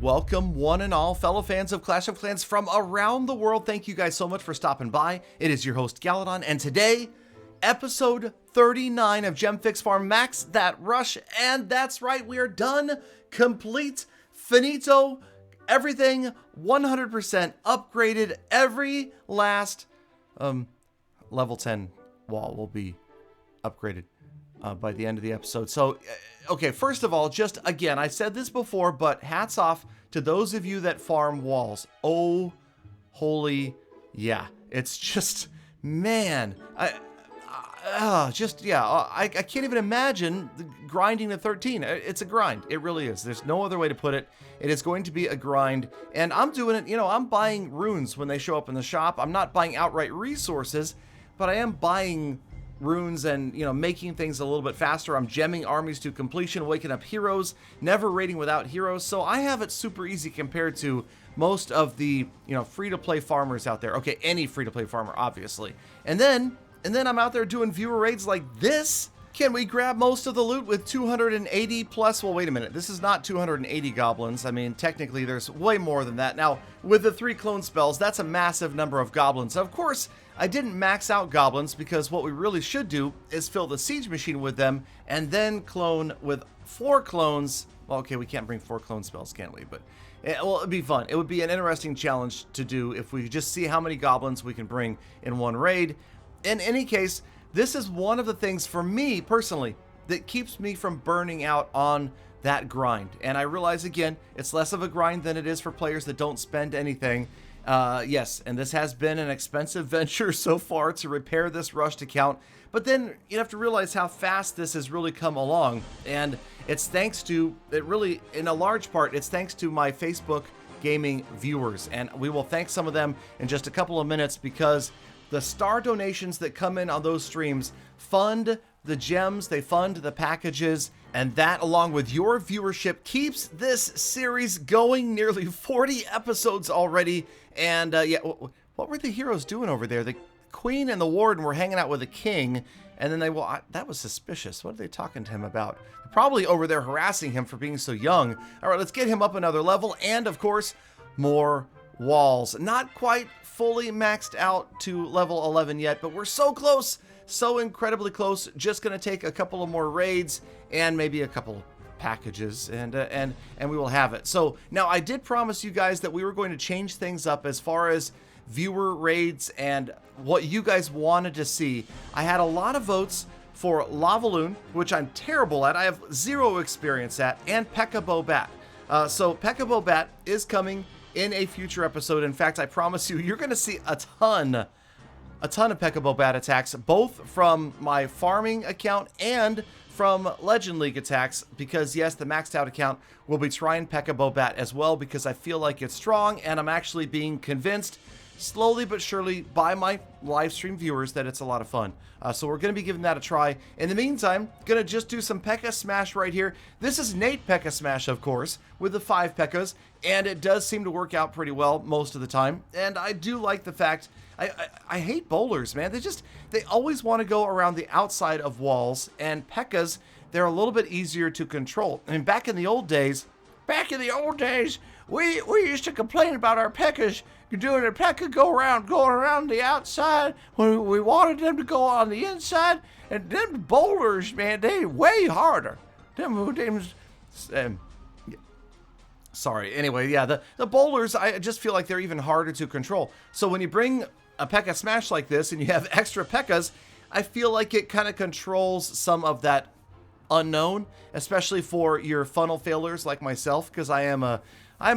welcome one and all fellow fans of Clash of Clans from around the world. Thank you guys so much for stopping by. It is your host Galadon, and today, episode 39 of Gem Fix Farm, Max That Rush, and that's right, we are done, complete, finito, everything 100% upgraded. Every last level 10 wall will be upgraded by the end of the episode. So, okay, first of all, just again, I said this before, but hats off to those of you that farm walls. Oh, holy, yeah. It's just, man, I can't even imagine grinding to 13. It's a grind. It really is. There's no other way to put it. It is going to be a grind, and I'm doing it, I'm buying runes when they show up in the shop. I'm not buying outright resources, but I am buying runes and, making things a little bit faster. I'm gemming armies to completion, waking up heroes, never raiding without heroes. So I have it super easy compared to most of the, free-to-play farmers out there. Okay, any free-to-play farmer, obviously. And then I'm out there doing viewer raids like this. Can we grab most of the loot with 280 plus? Well, wait a minute. This is not 280 goblins. I mean, technically, there's way more than that. Now, with the 3 clone spells, that's a massive number of goblins. Of course, I didn't max out goblins because what we really should do is fill the siege machine with them and then clone with 4 clones. Well, okay, we can't bring 4 clone spells, can we? But, it'd be fun. It would be an interesting challenge to do if we just see how many goblins we can bring in one raid. In any case, this is one of the things for me personally that keeps me from burning out on that grind. And I realize, again, it's less of a grind than it is for players that don't spend anything. Yes, and this has been an expensive venture so far to repair this rushed account. But then you have to realize how fast this has really come along. And it's thanks to, in a large part, it's thanks to my Facebook gaming viewers. And we will thank some of them in just a couple of minutes, because the star donations that come in on those streams fund the gems, they fund the packages, and that, along with your viewership, keeps this series going. Nearly 40 episodes already. And what were the heroes doing over there? The queen and the warden were hanging out with the king, and then that was suspicious. What are they talking to him about? Probably over there harassing him for being so young. All right, let's get him up another level, and of course, more walls. Not quite fully maxed out to level 11 yet, but we're so close, so incredibly close. Just gonna take a couple of more raids and maybe a couple packages, and we will have it. So now, I did promise you guys that we were going to change things up as far as viewer raids and what you guys wanted to see. I had a lot of votes for Lavaloon, which I'm terrible at. I have 0 experience at, and P.E.K.K.A. Bobat. So P.E.K.K.A. Bobat is coming in a future episode. In fact, I promise you're going to see a ton of P.E.K.K.A. Bobat attacks, both from my farming account and from Legend League attacks, because yes, the maxed out account will be trying P.E.K.K.A. Bobat as well, because I feel like it's strong, and I'm actually being convinced slowly but surely by my live stream viewers that it's a lot of fun. So we're going to be giving that a try. In the meantime, going to just do some P.E.K.K.A. Smash right here. This is Nate P.E.K.K.A. Smash, of course, with the 5 P.E.K.K.A.s, and it does seem to work out pretty well most of the time. And I do like the fact, I hate bowlers, man. They always want to go around the outside of walls, and P.E.K.K.A.s, they're a little bit easier to control. I mean, back in the old days, we used to complain about our P.E.K.K.A.s doing a P.E.K.K.A. going around the outside when we wanted them to go on the inside. And them bowlers, man, they way harder. Sorry. Anyway, yeah, the bowlers, I just feel like they're even harder to control. So when you bring a P.E.K.K.A. Smash like this and you have extra P.E.K.K.A.s, I feel like it kind of controls some of that unknown, especially for your funnel failures like myself, because I'm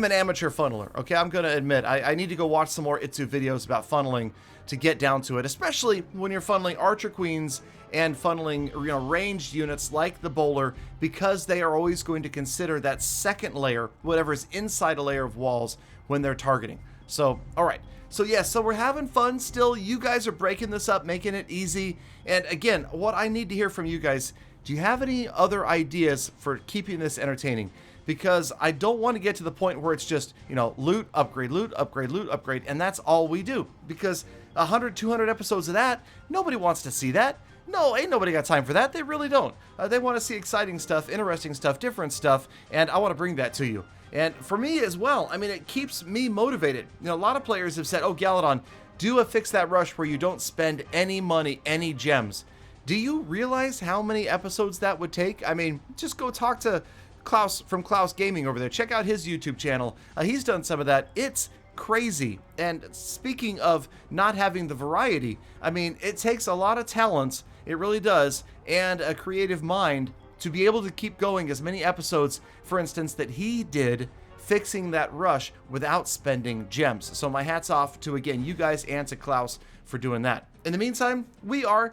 an amateur funneler, okay? I'm going to admit, I need to go watch some more Itsu videos about funneling to get down to it, especially when you're funneling Archer Queens and funneling, ranged units like the bowler, because they are always going to consider that second layer, whatever is inside a layer of walls, when they're targeting. So, all right. So, yeah, so we're having fun still. You guys are breaking this up, making it easy. And again, what I need to hear from you guys, do you have any other ideas for keeping this entertaining? Because I don't want to get to the point where it's just, loot, upgrade, loot, upgrade, loot, upgrade, and that's all we do. Because 100, 200 episodes of that, nobody wants to see that. No, ain't nobody got time for that. They really don't. They want to see exciting stuff, interesting stuff, different stuff, and I want to bring that to you. And for me as well, I mean, it keeps me motivated. You know, a lot of players have said, oh, Galadon, do a fix that rush where you don't spend any money, any gems. Do you realize how many episodes that would take? I mean, just go talk to Klaus from Klaus Gaming over there. Check out his YouTube channel. He's done some of that. It's crazy. And speaking of not having the variety, I mean, it takes a lot of talents, it really does, and a creative mind to be able to keep going as many episodes, for instance, that he did fixing that rush without spending gems. So my hat's off to, again, you guys and to Klaus for doing that. In the meantime, we're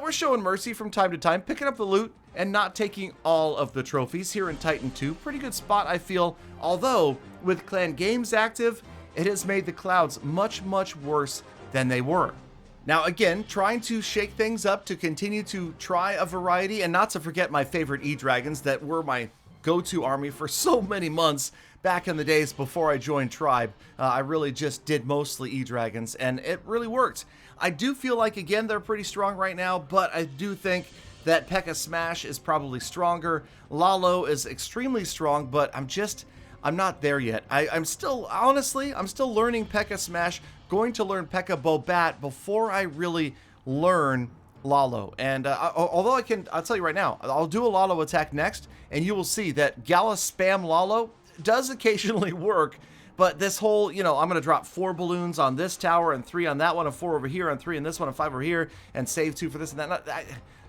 showing mercy from time to time, picking up the loot and not taking all of the trophies here in Titan 2. Pretty good spot, I feel. Although, with Clan Games active, it has made the clouds much, much worse than they were. Now, again, trying to shake things up to continue to try a variety, and not to forget my favorite E-Dragons that were my go-to army for so many months back in the days before I joined Tribe. I really just did mostly E-Dragons, and it really worked. I do feel like, again, they're pretty strong right now, but I do think that P.E.K.K.A. Smash is probably stronger. Lalo is extremely strong, but I'm not there yet. I'm still learning P.E.K.K.A. Smash, going to learn P.E.K.K.A. Bobat before I really learn Lalo. And although I'll tell you right now, I'll do a Lalo attack next, and you will see that Gala spam Lalo does occasionally work. But this whole, I'm going to drop 4 balloons on this tower and 3 on that one and 4 over here and 3 on this one and 5 over here and save 2 for this and that.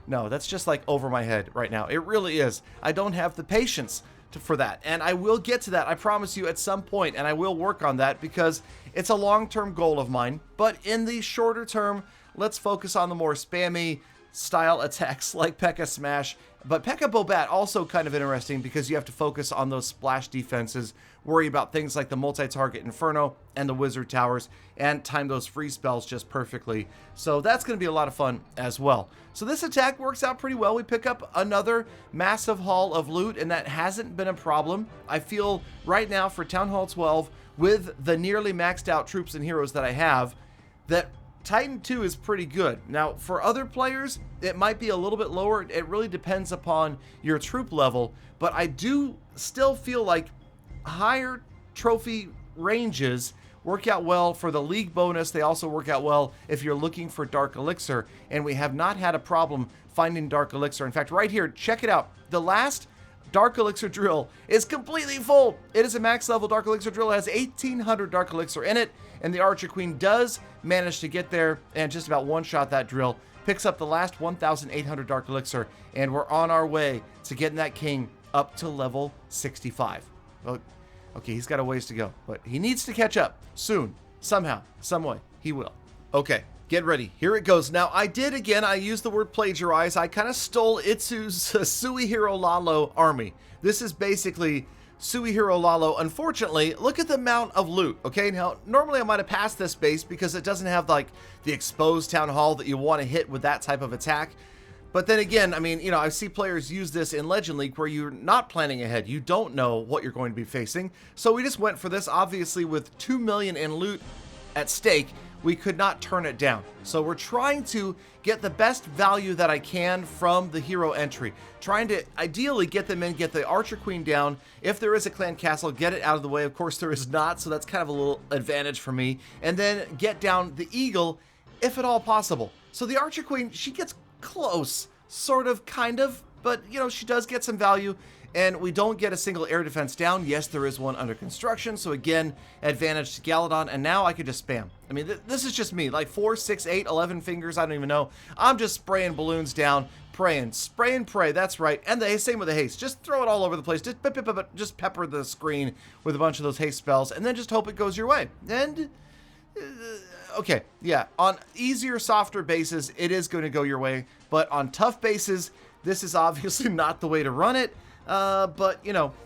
No, that's just like over my head right now. It really is. I don't have the patience for that. And I will get to that, I promise you, at some point, and I will work on that because it's a long-term goal of mine. But in the shorter term, let's focus on the more spammy style attacks like P.E.K.K.A. Smash. But P.E.K.K.A. Bobat also kind of interesting because you have to focus on those splash defenses, worry about things like the multi-target Inferno and the Wizard Towers, and time those free spells just perfectly. So that's going to be a lot of fun as well. So this attack works out pretty well. We pick up another massive haul of loot, and that hasn't been a problem. I feel right now for Town Hall 12, with the nearly maxed out troops and heroes that I have, that Titan 2 is pretty good. Now, for other players, it might be a little bit lower. It really depends upon your troop level, but I do still feel like higher trophy ranges work out well for the league bonus. They also work out well if you're looking for Dark Elixir, and we have not had a problem finding Dark Elixir. In fact, right here, check it out. The last Dark Elixir drill is completely full. It is a max level Dark Elixir drill. It has 1,800 Dark Elixir in it, and the Archer Queen does manage to get there and just about one-shot that drill. Picks up the last 1,800 Dark Elixir, and we're on our way to getting that king up to level 65. Well, okay, he's got a ways to go, but he needs to catch up soon. Somehow, some way, he will. Okay, get ready. Here it goes. Now, I used the word plagiarize. I kind of stole Itsu's Suihiro Lalo army. This is basically Suihiro Lalo. Unfortunately, look at the amount of loot, okay? Now, normally I might have passed this base because it doesn't have, like, the exposed town hall that you want to hit with that type of attack. But then again, I mean, I see players use this in Legend League where you're not planning ahead. You don't know what you're going to be facing. So we just went for this. Obviously, with 2 million in loot at stake, we could not turn it down. So we're trying to get the best value that I can from the hero entry. Trying to ideally get them in, get the Archer Queen down. If there is a clan castle, get it out of the way. Of course, there is not, so that's kind of a little advantage for me. And then get down the Eagle, if at all possible. So the Archer Queen, she gets close, sort of, kind of, but she does get some value, and we don't get a single air defense down. Yes, there is one under construction, so again, advantage to Galadon, and now I could just spam. I mean, this is just me, like 4, 6, 8, 11 fingers, I don't even know. I'm just spraying balloons down, praying, spray and pray, that's right, and the same with the haste. Just throw it all over the place, just pepper the screen with a bunch of those haste spells, and then just hope it goes your way. And okay, yeah, on easier, softer bases, it is going to go your way, but on tough bases, this is obviously not the way to run it. But,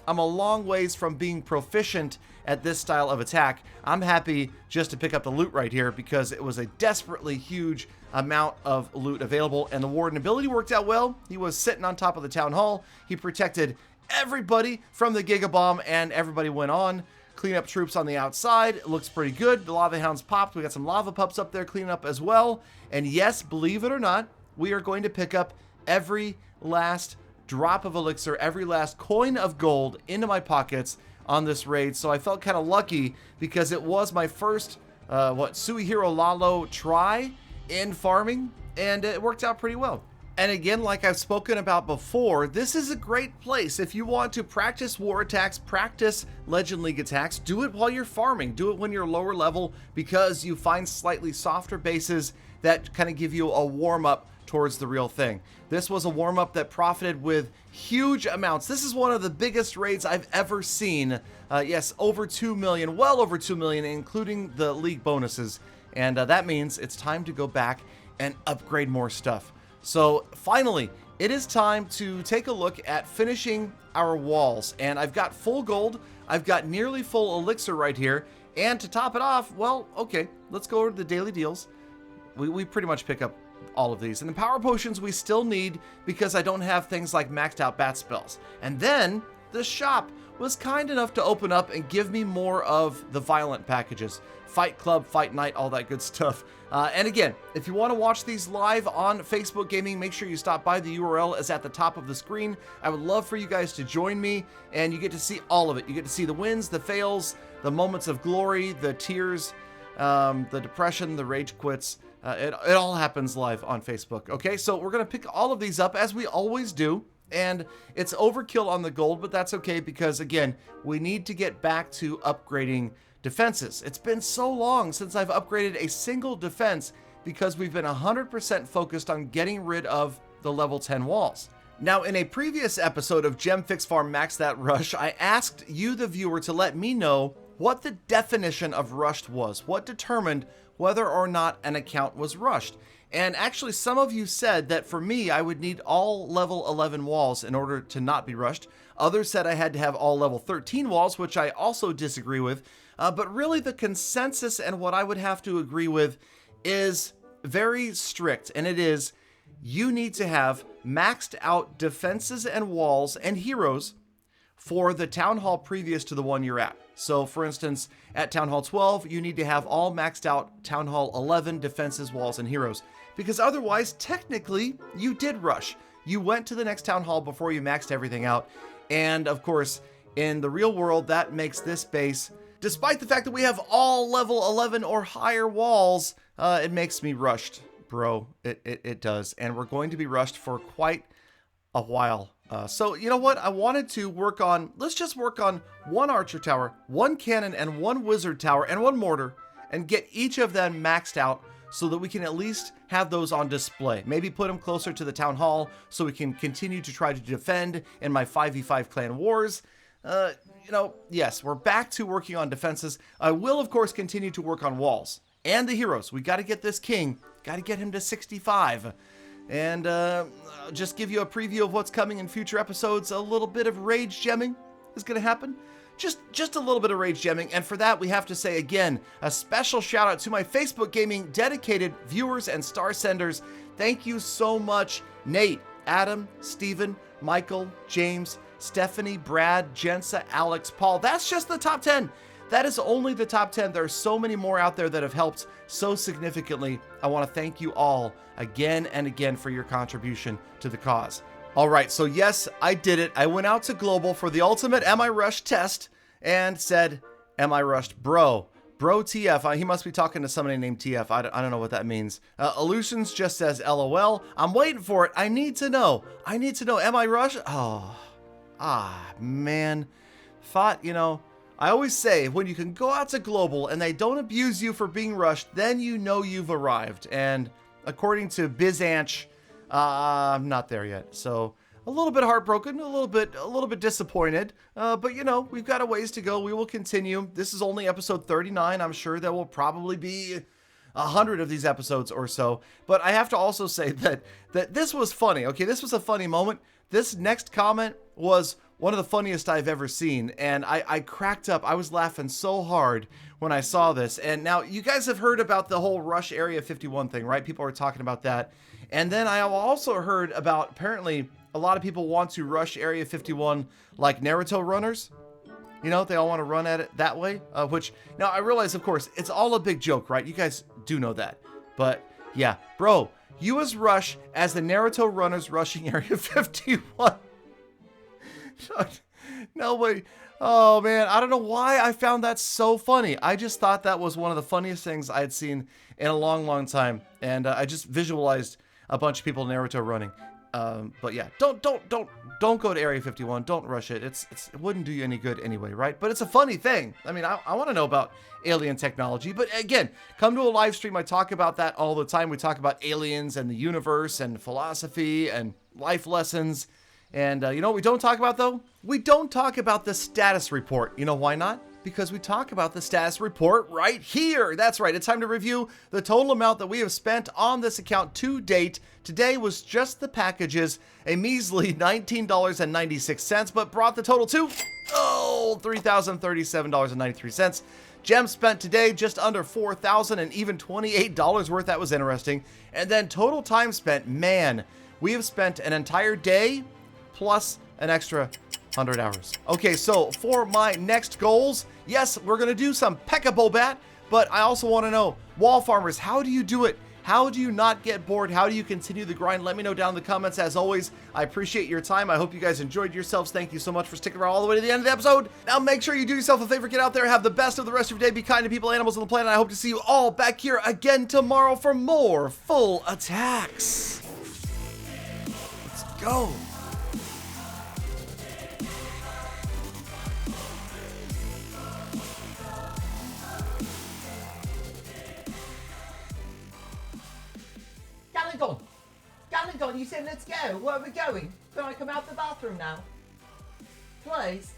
I'm a long ways from being proficient at this style of attack. I'm happy just to pick up the loot right here because it was a desperately huge amount of loot available, and the Warden ability worked out well. He was sitting on top of the Town Hall. He protected everybody from the Giga Bomb, and everybody went on. Clean up troops on the outside. It looks pretty good. The Lava Hounds popped. We got some Lava Pups up there cleaning up as well. And yes, believe it or not, we are going to pick up every last drop of elixir, every last coin of gold into my pockets on this raid. So I felt kind of lucky because it was my first Suihiro Lalo try in farming, and it worked out pretty well. And again, like I've spoken about before, this is a great place if you want to practice war attacks, practice Legend League attacks. Do it while you're farming. Do it when you're lower level, because you find slightly softer bases that kind of give you a warm-up towards the real thing. This was a warm-up that profited with huge amounts. This is one of the biggest raids I've ever seen. Yes, over 2 million, well over 2 million, including the league bonuses. And that means it's time to go back and upgrade more stuff. So finally, it is time to take a look at finishing our walls. And I've got full gold, I've got nearly full elixir right here. And to top it off, well, okay, let's go over to the daily deals. We pretty much pick up all of these. And the power potions we still need because I don't have things like maxed out bat spells. And then the shop was kind enough to open up and give me more of the violent packages. Fight Club, Fight Night, all that good stuff. And again, if you want to watch these live on Facebook Gaming, make sure you stop by. The URL is at the top of the screen. I would love for you guys to join me, and you get to see all of it. You get to see the wins, the fails, the moments of glory, the tears, the depression, the rage quits. It all happens live on Facebook. Okay, so we're going to pick all of these up as we always do. And it's overkill on the gold, but that's okay because, again, we need to get back to upgrading defenses. It's been so long since I've upgraded a single defense because we've been 100% focused on getting rid of the level 10 walls. Now, in a previous episode of Gem Fix Farm Max That Rush, I asked you, the viewer, to let me know what the definition of rushed was, what determined whether or not an account was rushed. And actually, some of you said that for me, I would need all level 11 walls in order to not be rushed. Others said I had to have all level 13 walls, which I also disagree with. But really, the consensus and what I would have to agree with is very strict. And it is, you need to have maxed out defenses and walls and heroes for the town hall previous to the one you're at. So for instance, at Town Hall 12, you need to have all maxed out Town Hall 11 defenses, walls, and heroes. Because otherwise, technically, you did rush. You went to the next Town Hall before you maxed everything out. And of course, in the real world, that makes this base, despite the fact that we have all level 11 or higher walls, it makes me rushed, bro. It does. And we're going to be rushed for quite a while. So you know what? I wanted to work on, let's just work on one archer tower, one cannon, and one wizard tower, and one mortar, and get each of them maxed out so that we can at least have those on display. Maybe put them closer to the town hall so we can continue to try to defend in my 5v5 clan wars. Yes, we're back to working on defenses. I will, of course, continue to work on walls and the heroes. We got to get this king, got to get him to 65. And just give you a preview of what's coming in future episodes. A little bit of rage gemming is going to happen. Just a little bit of rage gemming. And for that, we have to say again, a special shout out to my Facebook Gaming dedicated viewers and star senders. Thank you so much, Nate, Adam, Steven, Michael, James, Stephanie, Brad, Jensa, Alex, Paul. That's just the top 10. That is only the top 10. There are so many more out there that have helped so significantly. I want to thank you all again and again for your contribution to the cause. All right, so yes, I did it. I went out to Global for the ultimate Am I Rushed test and said, Am I rushed? Bro TF. He must be talking to somebody named TF. I don't know what that means. Illusions just says LOL. I'm waiting for it. I need to know. Am I rushed? Man. Thought, I always say, when you can go out to Global and they don't abuse you for being rushed, then you know you've arrived. And according to BizAnch, I'm not there yet. So a little bit heartbroken, a little bit disappointed. But we've got a ways to go. We will continue. This is only episode 39. I'm sure there will probably be 100 of these episodes or so. But I have to also say that this was funny. Okay, this was a funny moment. This next comment was one of the funniest I've ever seen, and I cracked up. I was laughing so hard when I saw this. And now, you guys have heard about the whole Rush Area 51 thing, right? People are talking about that. And then I also heard about, apparently, a lot of people want to rush Area 51 like Naruto runners. They all want to run at it that way, which, now I realize, of course, it's all a big joke, right? You guys do know that. But, yeah, bro, U.S. rush as the Naruto runners rushing Area 51. No way. Oh man, I don't know why I found that so funny. I just thought that was one of the funniest things I had seen in a long, long time, and I just visualized a bunch of people Naruto running. But yeah, don't go to Area 51. Don't rush it. It wouldn't do you any good anyway, right? But it's a funny thing. I mean, I want to know about alien technology. But again, come to a live stream. I talk about that all the time. We talk about aliens and the universe and philosophy and life lessons. And you know what we don't talk about, though? We don't talk about the status report. You know why not? Because we talk about the status report right here. That's right. It's time to review the total amount that we have spent on this account to date. Today was just the packages, a measly $19.96, but brought the total to, $3,037.93. Gems spent today just under $4,000 and even $28 worth. That was interesting. And then total time spent, man, we have spent an entire day plus an extra 100 hours. Okay, so for my next goals, yes, we're gonna do some Pekka-Bobat, but I also want to know, wall farmers, how do you do it? How do you not get bored? How do you continue the grind? Let me know down in the comments. As always, I appreciate your time. I hope you guys enjoyed yourselves. Thank you so much for sticking around all the way to the end of the episode. Now make sure you do yourself a favor, get out there, have the best of the rest of your day, be kind to people, animals on the planet. I hope to see you all back here again tomorrow for more full attacks. Let's go. Galadon, you said let's go. Where are we going? Can I come out the bathroom now? Please?